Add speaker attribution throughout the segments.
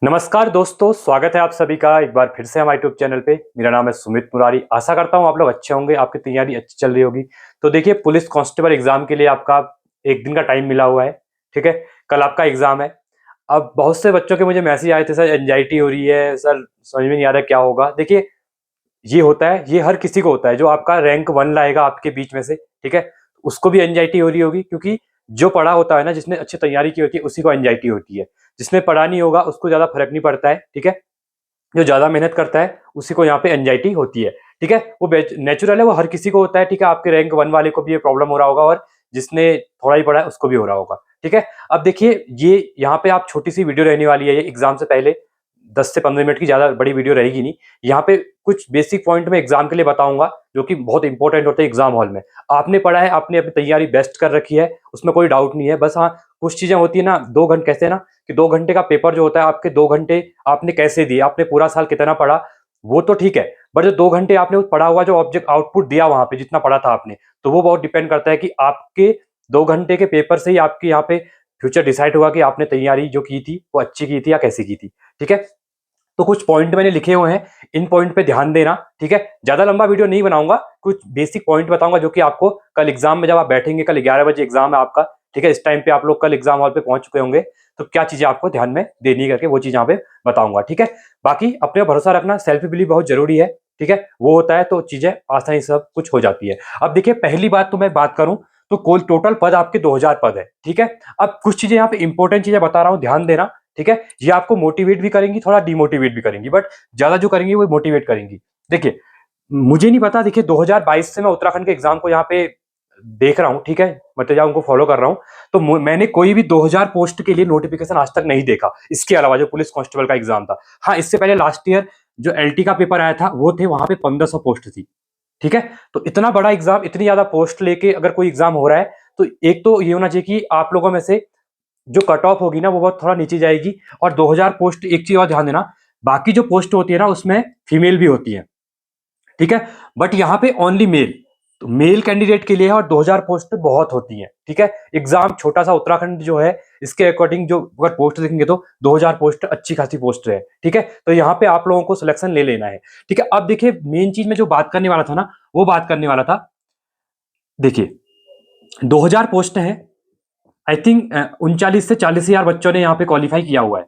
Speaker 1: नमस्कार दोस्तों, स्वागत है आप सभी का एक बार फिर से हमारे यूट्यूब चैनल पे। मेरा नाम है सुमित मुरारी। आशा करता हूँ आप लोग अच्छे होंगे, आपकी तैयारी अच्छी चल रही होगी। तो देखिए, पुलिस कांस्टेबल एग्जाम के लिए आपका एक दिन का टाइम मिला हुआ है। ठीक है, कल आपका एग्जाम है। अब बहुत से बच्चों के मुझे मैसेज आए थे, सर एंजाइटी हो रही है, सर समझ में नहीं आ रहा क्या होगा। देखिए, ये होता है, ये हर किसी को होता है। जो आपका रैंक 1 लाएगा आपके बीच में से, ठीक है, उसको भी एंजाइटी हो रही होगी, क्योंकि जो पढ़ा होता है ना, जिसने अच्छी तैयारी की होती है उसी को एंजाइटी होती है। जिसने पढ़ा नहीं होगा उसको ज्यादा फर्क नहीं पड़ता है। ठीक है, जो ज्यादा मेहनत करता है उसी को यहाँ पे एंजाइटी होती है। ठीक है, वो नेचुरल है, वो हर किसी को होता है। ठीक है, आपके रैंक 1 वाले को भी ये प्रॉब्लम हो रहा होगा, और जिसने थोड़ा ही पढ़ा है उसको भी हो रहा होगा। ठीक है, अब देखिए, ये यहाँ पे आप छोटी सी वीडियो रहने वाली है, ये एग्जाम से पहले 10 से 15 मिनट की, ज्यादा बड़ी वीडियो रहेगी नहीं। यहाँ पे कुछ बेसिक पॉइंट में एग्जाम के लिए बताऊंगा, जो कि बहुत इंपॉर्टेंट होते हैं एग्जाम हॉल में। आपने पढ़ा है, आपने अपनी तैयारी बेस्ट कर रखी है, उसमें कोई डाउट नहीं है। बस हाँ, कुछ चीजें होती है ना, 2 घंटे कैसे है ना, कि 2 घंटे का पेपर जो होता है, आपके 2 घंटे आपने कैसे दिए, आपने पूरा साल कितना पढ़ा, वो तो ठीक है। बट जो 2 घंटे आपने पढ़ा हुआ, जो ऑब्जेक्ट आउटपुट दिया वहां पे, जितना पढ़ा था आपने, तो वो बहुत डिपेंड करता है कि आपके 2 घंटे के पेपर से ही आपके यहाँ पे फ्यूचर डिसाइड हुआ कि आपने तैयारी जो की थी वो अच्छी की थी या कैसी की थी। ठीक है, तो कुछ पॉइंट मैंने लिखे हुए हैं, इन पॉइंट पे ध्यान देना। ठीक है, ज्यादा लंबा वीडियो नहीं बनाऊंगा, कुछ बेसिक पॉइंट बताऊंगा जो कि आपको कल एग्जाम में जब आप बैठेंगे, कल 11 बजे एग्जाम है आपका। ठीक है, इस टाइम पे आप लोग कल एग्जाम हॉल पे पहुंच चुके होंगे, तो क्या चीजें आपको ध्यान में देनी करके वो चीज यहाँ पे बताऊंगा। ठीक है, बाकी अपने पर भरोसा रखना, सेल्फ बिलीव बहुत जरूरी है। ठीक है, वो होता है तो चीजें आसानी से सब कुछ हो जाती है। अब देखिए, पहली बात तो मैं बात करूं तो कुल टोटल पद आपके 2000 पद है। ठीक है, अब कुछ चीजें यहाँ पे इंपॉर्टेंट चीजें बता रहा हूँ, ध्यान देना। ठीक है, ये आपको मोटिवेट भी करेंगी, थोड़ा डिमोटिवेट भी करेंगी, बट ज्यादा जो करेंगी वो मोटिवेट करेंगी। देखिए, मुझे नहीं पता, देखिए 2022 से मैं उत्तराखंड के एग्जाम को यहाँ पे देख रहा हूँ। ठीक है, मतलब उनको फॉलो कर रहा हूँ, तो मैंने कोई भी 2000 पोस्ट के लिए नोटिफिकेशन आज तक नहीं देखा, इसके अलावा जो पुलिस कांस्टेबल का एग्जाम था। हाँ, इससे पहले लास्ट ईयर जो एलटी का पेपर आया था वो थे, वहां पे 1500 पोस्ट थी। ठीक है, तो इतना बड़ा एग्जाम, इतनी ज्यादा पोस्ट लेके अगर कोई एग्जाम हो रहा है, तो एक तो ये होना चाहिए कि आप लोगों में से जो कट ऑफ होगी ना वो बहुत थोड़ा नीचे जाएगी। और 2000 पोस्ट, एक चीज और ध्यान देना, बाकी जो पोस्ट होती है ना उसमें फीमेल भी होती है। ठीक है, बट यहाँ पे ओनली मेल, तो मेल कैंडिडेट के लिए है, और 2000 पोस्ट बहुत होती है। ठीक है, एग्जाम छोटा सा उत्तराखंड जो है, इसके अकॉर्डिंग जो अगर पोस्ट देखेंगे तो 2000 पोस्ट अच्छी खासी पोस्ट है। ठीक है, तो यहाँ पे आप लोगों को सिलेक्शन ले लेना है। ठीक है, अब देखिए, मेन चीज में जो बात करने वाला था ना, वो बात करने वाला था। देखिए, 2000 पोस्ट है, आई थिंक 39 से 40 हजार बच्चों ने यहाँ पे क्वालिफाई किया हुआ है,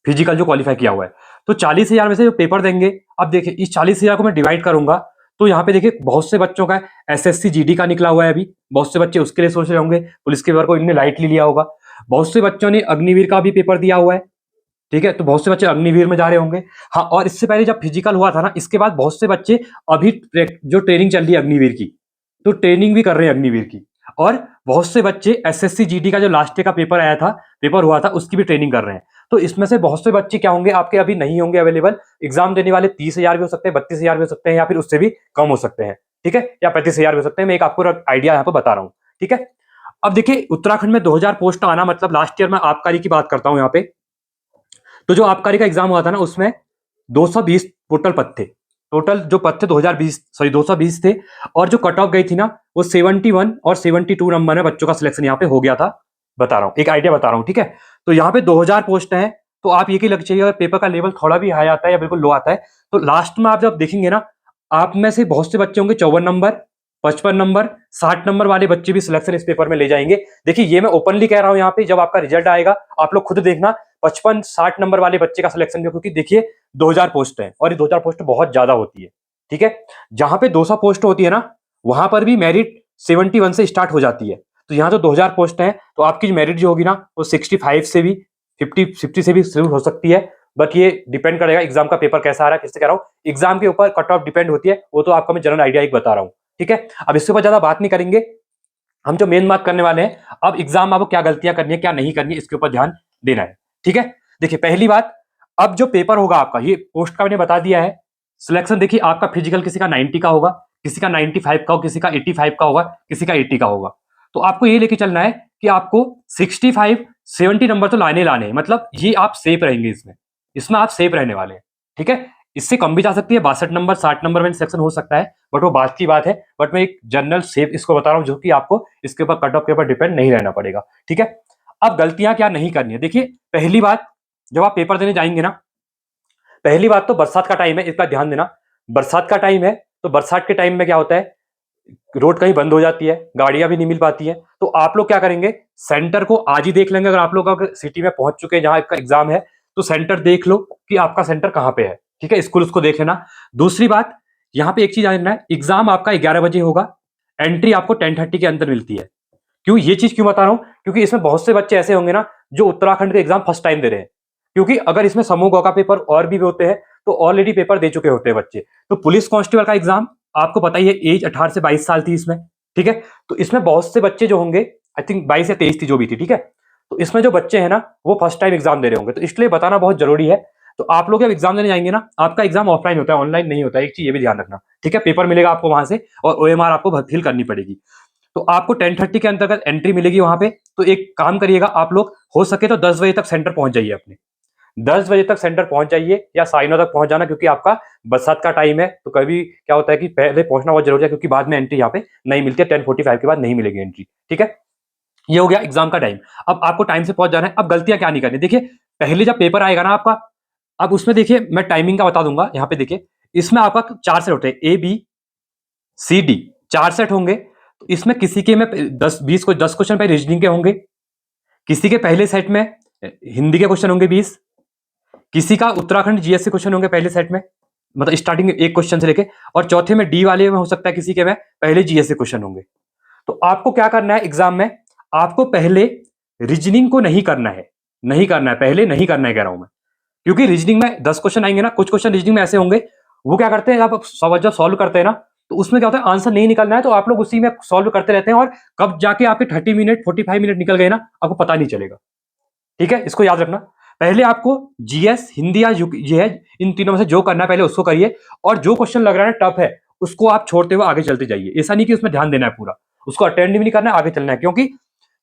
Speaker 1: फिजिकल जो क्वालिफाई किया हुआ है। तो 40 हजार में से जो पेपर देंगे, अब देखिए इस 40 हजार को मैं डिवाइड करूंगा, तो यहाँ पे देखिए बहुत से बच्चों का एसएससी जीडी का निकला हुआ है। अभी बहुत से बच्चे उसके लिए सोच रहे होंगे, पुलिस के पेपर को इनने लाइटली लिया होगा। बहुत से बच्चों ने अग्निवीर का भी पेपर दिया हुआ है। ठीक है, तो बहुत से बच्चे अग्निवीर में जा रहे होंगे। हाँ, और इससे पहले जब फिजिकल हुआ था ना, इसके बाद बहुत से बच्चे अभी जो ट्रेनिंग चल रही है अग्निवीर की, तो ट्रेनिंग भी कर रहे हैं अग्निवीर की। और बहुत से बच्चे एसएससी जीडी का जो लास्ट का पेपर आया था, पेपर हुआ था, उसकी भी ट्रेनिंग कर रहे हैं। तो इसमें से बहुत से बच्चे क्या होंगे, आपके अभी नहीं होंगे अवेलेबल। एग्जाम देने वाले 30 हजार भी हो सकते हैं, 32 हजार भी हो सकते हैं, या फिर उससे भी कम हो सकते हैं। ठीक है, या 35 हजार भी हो सकते हैं। मैं एक आपको आइडिया यहाँ पर बता रहा हूँ। ठीक है, अब देखिए, उत्तराखंड में 2000 पोस्ट आना मतलब, लास्ट ईयर में आबकारी की बात करता हूँ यहाँ पे, तो जो आबकारी का एग्जाम हुआ था ना, उसमें 220 टोटल पद थे। टोटल जो पद थे 2020, सॉरी 220 थे। और जो कट ऑफ गई थी ना, वो 71 और 72 नंबर में बच्चों का सिलेक्शन यहाँ पे हो गया था। बता रहा हूँ, एक आइडिया बता रहा हूँ। ठीक है, तो यहाँ पे 2000 पोस्ट है, तो आप ये लग चाहिए, अगर पेपर का लेवल थोड़ा भी हाई आता है या बिल्कुल लो आता है, तो लास्ट में आप जब देखेंगे ना, आप में से बहुत से बच्चे होंगे 54 नंबर, 55 नंबर, 60 नंबर वाले बच्चे भी सिलेक्शन इस पेपर में ले जाएंगे। देखिए, ये मैं ओपनली कह रहा हूं, यहाँ पे जब आपका रिजल्ट आएगा आप लोग खुद देखना, 55-60 नंबर वाले बच्चे का सिलेक्शन भी, क्योंकि देखिए 2000 पोस्ट है, और ये 2000 पोस्ट बहुत ज्यादा होती है। ठीक है, जहां पे 200 पोस्ट होती है ना, वहां पर भी मेरिट 71 से स्टार्ट हो जाती है। तो यहाँ तो 2000 पोस्ट है, तो आपकी मेरिट जो होगी ना, वो 65 से भी 50 से भी शुरू हो सकती है। बट ये डिपेंड करेगा एग्जाम का पेपर कैसा आ रहा है। फिर से कह रहा हूँ, एग्जाम के ऊपर कट ऑफ डिपेंड होती है, वो तो आपको मैं जनरल आइडिया एक बता रहा हूँ। ठीक है, अब इसके ऊपर ज्यादा बात नहीं करेंगे, हम जो मेन बात करने वाले हैं, अब एग्जाम में आपको क्या गलतियां करनी है, क्या नहीं करनी है, इसके ऊपर ध्यान देना है। ठीक है, देखिए पहली बात, अब जो पेपर होगा आपका, ये पोस्ट का मैंने बता दिया है। सिलेक्शन देखिए, आपका फिजिकल किसी का 90 का होगा, किसी का 95 का होगा, किसी का 85 का होगा, किसी का 80 का होगा। तो आपको ये लेके चलना है कि आपको 65-70 नंबर तो लाने लाने हैं, मतलब ये आप सेफ रहेंगे इसमें, इसमें आप सेफ रहने वाले हैं। ठीक है, इससे कम भी जा सकती है, 62 नंबर 60 नंबर में सिलेक्शन हो सकता है, बट वो बात की बात है। बट मैं एक जनरल सेफ इसको बता रहा हूं, जो कि आपको इसके ऊपर कट ऑफ के ऊपर डिपेंड नहीं रहना पड़ेगा। ठीक है, अब गलतियां क्या नहीं करनी है, देखिए पहली बात, जब आप पेपर देने जाएंगे ना, पहली बात तो बरसात का टाइम है, इसका ध्यान देना। बरसात का टाइम है, तो बरसात के टाइम में क्या होता है, रोड कहीं बंद हो जाती है, गाड़ियां भी नहीं मिल पाती हैं। तो आप लोग क्या करेंगे, सेंटर को आज ही देख लेंगे। अगर आप लोग अगर सिटी में पहुंच चुके हैं जहां आपका एग्जाम है, तो सेंटर देख लो कि आपका सेंटर कहां पे है, ठीक है, स्कूल उसको देख लेना। दूसरी बात, यहाँ पे एक चीज जानना है, एग्जाम आपका 11 बजे होगा, एंट्री आपको 10:30 के अंदर मिलती है। क्यों ये चीज क्यों बता रहा हूं, क्योंकि इसमें बहुत से बच्चे ऐसे होंगे ना जो उत्तराखंड के एग्जाम फर्स्ट टाइम दे रहे हैं। क्योंकि अगर इसमें समूह ग का पेपर और भी होते हैं तो ऑलरेडी पेपर दे चुके होते हैं बच्चे। तो पुलिस कांस्टेबल का एग्जाम आपको पता ही है, एज 18 से 22 साल थी इसमें, ठीक है। तो इसमें बहुत से बच्चे जो होंगे, आई थिंक 22 या 23 थी जो भी थी, ठीक है। तो इसमें जो बच्चे हैं ना वो फर्स्ट टाइम एग्जाम दे रहे होंगे, तो इसलिए बताना बहुत जरूरी है। तो आप लोग जब एग्जाम देने जाएंगे ना, आपका एग्जाम ऑफलाइन होता है, ऑनलाइन नहीं होता है, एक चीज ये भी ध्यान रखना, ठीक है। पेपर मिलेगा आपको वहां से और ओएमआर आपको फिल करनी पड़ेगी। तो आपको 10:30 के अंतर्गत एंट्री मिलेगी वहां पे। तो एक काम करिएगा आप लोग, हो सके तो 10 बजे तक सेंटर पहुंच जाइए अपने, 10 बजे तक सेंटर पहुंच जाइए या 9:30 तक पहुंच जाना, क्योंकि आपका बरसात का टाइम है। तो कभी क्या होता है कि पहले पहुंचना बहुत जरूरी है, क्योंकि बाद में एंट्री यहाँ पे नहीं मिलती है, 10:45 के बाद नहीं मिलेगी एंट्री, ठीक है। ये हो गया एग्जाम का टाइम। अब आपको टाइम से पहुंच जाना है। अब गलतियां क्या नहीं करनी, देखिए पहले जब पेपर आएगा ना आपका, अब उसमें देखिए मैं टाइमिंग का बता दूंगा। यहाँ पे देखिए, इसमें आपका 4 सेट होते हैं, ABCD, 4 सेट होंगे। तो इसमें किसी के में 10 क्वेश्चन पे रीजनिंग के होंगे, किसी के पहले सेट में हिंदी के क्वेश्चन होंगे 20, किसी का उत्तराखंड जीएस के क्वेश्चन होंगे पहले सेट में, मतलब स्टार्टिंग एक क्वेश्चन से लेके, और चौथे में डी वाले में हो सकता है किसी के में पहले जीएस के क्वेश्चन होंगे। तो आपको क्या करना है एग्जाम में, आपको पहले रीजनिंग को नहीं करना है, नहीं करना है पहले, नहीं करना है कह रहा हूं मैं। क्योंकि रीजनिंग में 10 क्वेश्चन आएंगे ना, कुछ क्वेश्चन रीजनिंग में ऐसे होंगे, वो क्या करते हैं, आप जब सॉल्व करते हैं ना, तो उसमें क्या होता है, आंसर नहीं निकलना है तो आप लोग उसी में सॉल्व करते रहते हैं, और कब जाके आपके 30 मिनट 45 मिनट निकल गए ना, आपको पता नहीं चलेगा, ठीक है। इसको याद रखना, पहले आपको जीएस, हिंदी या ये है, इन तीनों में से जो करना है पहले उसको करिए, और जो क्वेश्चन लग रहा है टफ है उसको आप छोड़ते हुए आगे चलते जाइए। ऐसा नहीं कि उसमें ध्यान देना है पूरा, उसको अटेंड भी नहीं करना है, आगे चलना है। क्योंकि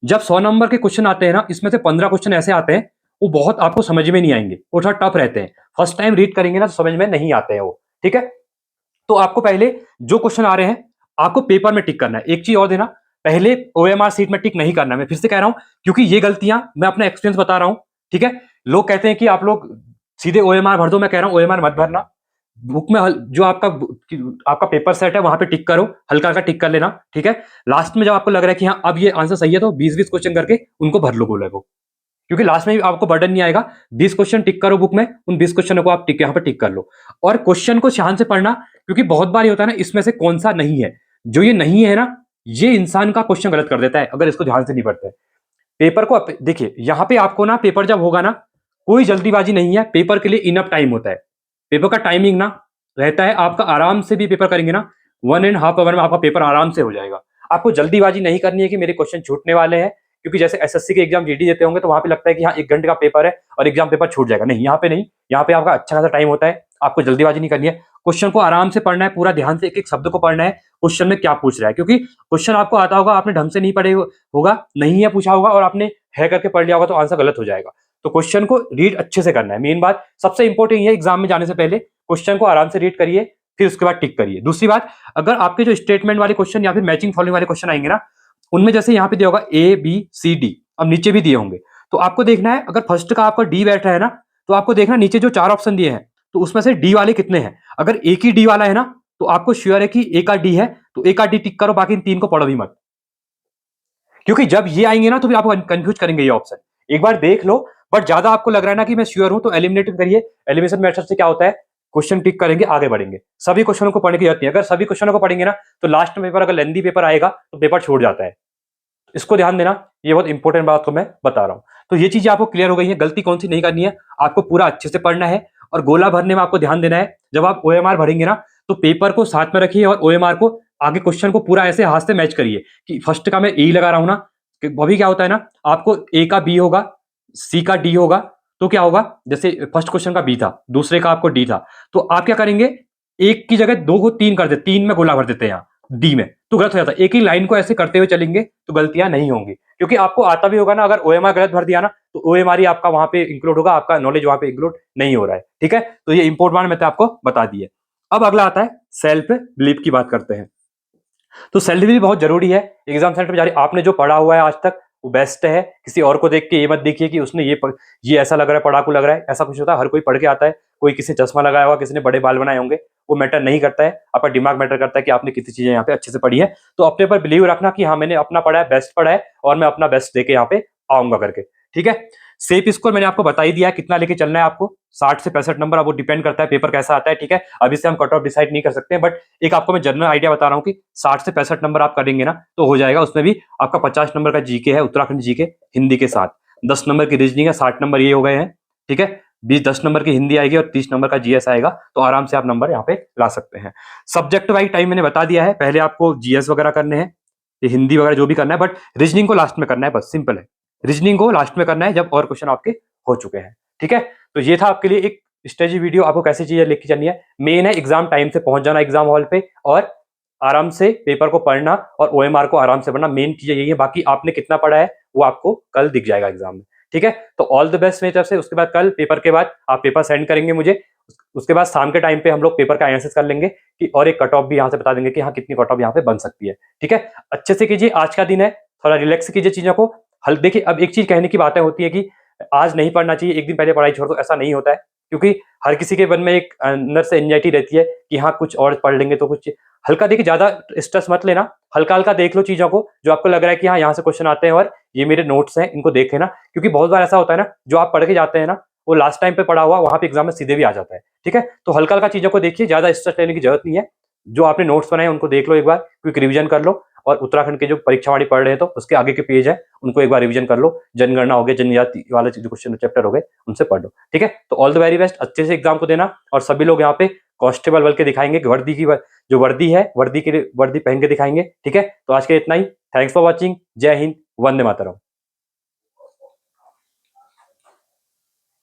Speaker 1: जब 100 नंबर के क्वेश्चन आते हैं ना, इसमें से 15 क्वेश्चन ऐसे आते हैं वो बहुत आपको समझ में नहीं आएंगे, वो थोड़ा टफ रहते हैं, फर्स्ट टाइम रीड करेंगे ना तो समझ में नहीं आते हैं वो, ठीक है। तो आपको पहले जो क्वेश्चन आ रहे हैं आपको पेपर में टिक करना है। एक चीज और देना, पहले ओएमआर सीट में टिक नहीं करना है। मैं फिर से कह रहा हूं, क्योंकि ये गलतियां मैं अपना एक्सपीरियंस बता रहा हूं, ठीक है। लोग कहते हैं कि आप लोग सीधे ओएमआर भर दो, मैं कह रहा हूं ओएमआर मत भरना। बुक में जो आपका पेपर सेट है वहां पे टिक करो, हल्का हल्का टिक कर लेना, ठीक है। लास्ट में जब आपको लग रहा है कि हाँ अब ये आंसर सही है, तो 20-20 क्वेश्चन करके उनको भर लो बोले को, क्योंकि लास्ट में भी आपको बर्डन नहीं आएगा। 20 क्वेश्चन टिक करो बुक में, उन 20 क्वेश्चनों को आप टिक यहाँ पे टिक कर लो, और क्वेश्चन को ध्यान से पढ़ना। क्योंकि बहुत बार ये होता है ना, इसमें से कौन सा नहीं है, जो ये नहीं है ना, ये इंसान का क्वेश्चन गलत कर देता है अगर इसको ध्यान से नहीं पढ़ते। पेपर को देखिए, यहाँ पे आपको ना पेपर जब होगा ना, कोई जल्दीबाजी नहीं है, पेपर के लिए इनफ टाइम होता है। पेपर का टाइमिंग ना रहता है, आपका आराम से भी पेपर करेंगे ना 1.5 आवर में आपका पेपर आराम से हो जाएगा। आपको जल्दीबाजी नहीं करनी है कि मेरे क्वेश्चन छूटने वाले हैं, क्योंकि जैसे एसएससी के एग्जाम जीडी देते होंगे तो वहां पे लगता है कि हाँ 1 घंटे का पेपर है और एग्जाम पेपर छूट जाएगा, नहीं, यहाँ पे नहीं। यहाँ पे आपका अच्छा खासा टाइम होता है, आपको जल्दीबाजी नहीं करनी है। क्वेश्चन को आराम से पढ़ना है, पूरा ध्यान से एक एक शब्द को पढ़ना है, क्वेश्चन में क्या पूछ रहा है। क्योंकि क्वेश्चन आपको आता होगा, आपने ढंग से नहीं पढ़े होगा, नहीं है पूछा होगा, और आपने है करके पढ़ लिया होगा, तो आंसर गलत हो जाएगा। तो क्वेश्चन को रीड अच्छे से करना है, मेन बात सबसे इंपॉर्टेंट ये है। एग्जाम में जाने से पहले क्वेश्चन को आराम से रीड करिए, फिर उसके बाद टिक करिए। दूसरी बात, अगर आपके जो स्टेटमेंट वाले क्वेश्चन या फिर मैचिंग फॉलोइंग वाले क्वेश्चन आएंगे ना, उनमें जैसे यहाँ पे दिया होगा ABCD, अब नीचे भी दिए होंगे, तो आपको देखना है अगर फर्स्ट का आपका डी बैठा है ना, तो आपको देखना नीचे जो 4 ऑप्शन दिए हैं, तो उसमें से डी वाले कितने हैं। अगर एक ही डी वाला है ना, तो आपको श्योर है कि एक का डी है, तो एक का डी टिक करो, बाकी 3 को पढ़ो भी मत। क्योंकि जब ये आएंगे ना तो भी आपको कंफ्यूज करेंगे ये ऑप्शन, एक बार देख लो। बट ज्यादा आपको लग रहा है ना कि मैं श्योर हूं, तो एलिमिनेट करिए। एलिमिनेशन मेथड से क्या होता है, क्वेश्चन टिक करेंगे, आगे बढ़ेंगे। सभी क्वेश्चनों को पढ़ने की जरूरत नहीं है, अगर सभी क्वेश्चनों को पढ़ेंगे ना, तो लास्ट में पेपर अगर लेंदी पेपर आएगा तो पेपर छूट जाता है। इसको ध्यान देना, ये बहुत इंपॉर्टेंट बात को मैं बता रहा हूं। तो ये चीजें आपको क्लियर हो गई है, गलती कौन सी नहीं करनी है, आपको पूरा अच्छे से पढ़ना है। और गोला भरने में आपको ध्यान देना है, जब आप ओएमआर भरेंगे ना, तो पेपर को साथ में रखिए और ओएमआर को आगे क्वेश्चन को पूरा ऐसे हाथ से मैच करिए कि फर्स्ट का मैं ए लगा रहा हूं ना, कि अभी क्या होता है ना, आपको ए का बी होगा, सी का डी होगा, तो क्या होगा, जैसे फर्स्ट क्वेश्चन का बी था, दूसरे का आपको डी था, तो आप क्या करेंगे, एक की जगह 2 को 3 कर देते, 3 में गोला भर देते हैं यहाँ डी में, तो गलत हो जाता है। एक ही लाइन को ऐसे करते हुए चलेंगे तो गलतियां नहीं होंगी, क्योंकि आपको आता भी होगा ना, अगर ओएमआर गलत भर दिया ना, तो ओएमआर ही आपका वहां पे इंक्लूड होगा, आपका नॉलेज वहां पे इंक्लूड नहीं हो रहा है, ठीक है। तो ये इंपॉर्टेंट मैंने आपको बता दी है। अब अगला आता है सेल्फ बिलीफ की बात करते हैं। तो सेल्फ बिलीफ बहुत जरूरी है एग्जाम सेंटर में जा रही, आपने जो पढ़ा हुआ है आज तक वो बेस्ट है। किसी और को देख के ये मत देखिए कि उसने ये ऐसा लग रहा है, पढ़ाकू लग रहा है, ऐसा कुछ होता है। हर कोई पढ़ के आता है, कोई किसी ने चश्मा लगाया होगा, किसी ने बड़े बाल बनाए होंगे, वो मैटर नहीं करता है। आपका दिमाग मैटर करता है कि आपने कितनी चीजें यहाँ पे अच्छे से पढ़ी है। तो अपने पर बिलीव रखना कि हाँ मैंने अपना पढ़ा है, बेस्ट पढ़ा है और मैं अपना बेस्ट देके यहाँ पे आऊंगा करके, ठीक है। सेफ स्कोर मैंने आपको बता ही दिया है कितना लेके चलना है आपको, 60 से 65 नंबर। अब वो डिपेंड करता है पेपर कैसा आता है, ठीक है। अभी से हम कट ऑफ डिसाइड नहीं कर सकते हैं, बट एक आपको मैं जनरल आइडिया बता रहा हूँ कि 60 से 65 नंबर आप करेंगे ना तो हो जाएगा। उसमें भी आपका 50 नंबर का जीके है, उत्तराखंड जीके हिंदी के साथ, 10 नंबर की रीजनिंग है, 60 नंबर ये हो गए हैं, ठीक है। 10 नंबर की हिंदी आएगी और 30 नंबर का जीएस आएगा, तो आराम से आप नंबर यहाँ पे ला सकते हैं। सब्जेक्ट वाइज टाइम मैंने बता दिया है, पहले आपको जीएस वगैरह करने हैं, हिंदी वगैरह जो भी करना है, बट रीजनिंग को लास्ट में करना है, बस सिंपल है। रीजनिंग को लास्ट में करना है जब और क्वेश्चन आपके हो चुके हैं, ठीक है। तो ये था आपके लिए एक स्ट्रेटेजी वीडियो, आपको कैसे चीजें लेके चलनी है। मेन है एग्जाम टाइम से पहुंच जाना एग्जाम हॉल पे और आराम से पेपर को पढ़ना और ओएमआर को आराम से पढ़ना, मेन चीजें यही है। बाकी आपने कितना पढ़ा है वो आपको कल दिख जाएगा एग्जाम में, ठीक है। तो ऑल द बेस्ट मेरी तरफ से। उसके बाद कल पेपर के बाद आप पेपर सेंड करेंगे मुझे, उसके बाद शाम के टाइम पे हम लोग पेपर का एनालिसिस कर लेंगे कि और एक कट ऑफ भी यहाँ से बता देंगे कि हाँ कितनी कट ऑफ यहाँ पे बन सकती है, ठीक है। अच्छे से कीजिए, आज का दिन है, थोड़ा रिलैक्स कीजिए चीजों को। हल देखिए, अब एक चीज कहने की बातें होती है कि आज नहीं पढ़ना चाहिए, एक दिन पहले पढ़ाई छोड़ दो, ऐसा नहीं होता है। क्योंकि हर किसी के मन में एक अंदर से एंजाइटी रहती है कि हाँ कुछ और पढ़ लेंगे तो कुछ हल्का। देखिए ज्यादा स्ट्रेस मत लेना, हल्का हल्का देख लो चीजों को, जो आपको लग रहा है कि हाँ यहाँ से क्वेश्चन आते हैं और ये मेरे नोट्स हैं, इनको देखे ना। क्योंकि बहुत बार ऐसा होता है ना, जो आप पढ़ के जाते हैं ना वो लास्ट टाइम पे पढ़ा हुआ वहां पे एग्जाम में सीधे भी आ जाता है, ठीक है। तो हल्का हल्का चीजों को देखिए, ज्यादा स्ट्रेस लेने की जरूरत नहीं है। जो आपने नोट्स बनाए उनको देख लो एक बार, क्विक रिवीजन कर लो, और उत्तराखंड के जो परीक्षा वाली पढ़ रहे हैं तो उसके आगे के पेज है उनको एक बार रिवीजन कर लो। जनगणना हो गया, जनजाति वाले जो क्वेश्चन चैप्टर हो गए उनसे पढ़ लो, ठीक है। तो ऑल द वेरी बेस्ट, अच्छे से एग्जाम को देना। और सभी लोग यहाँ पे कांस्टेबल बल के दिखाएंगे, वर्दी की जो वर्दी है, वर्दी पहन के दिखाएंगे, ठीक है। तो आज के इतना ही। Thanks for watching. जय हिंद, वंदे मातरम।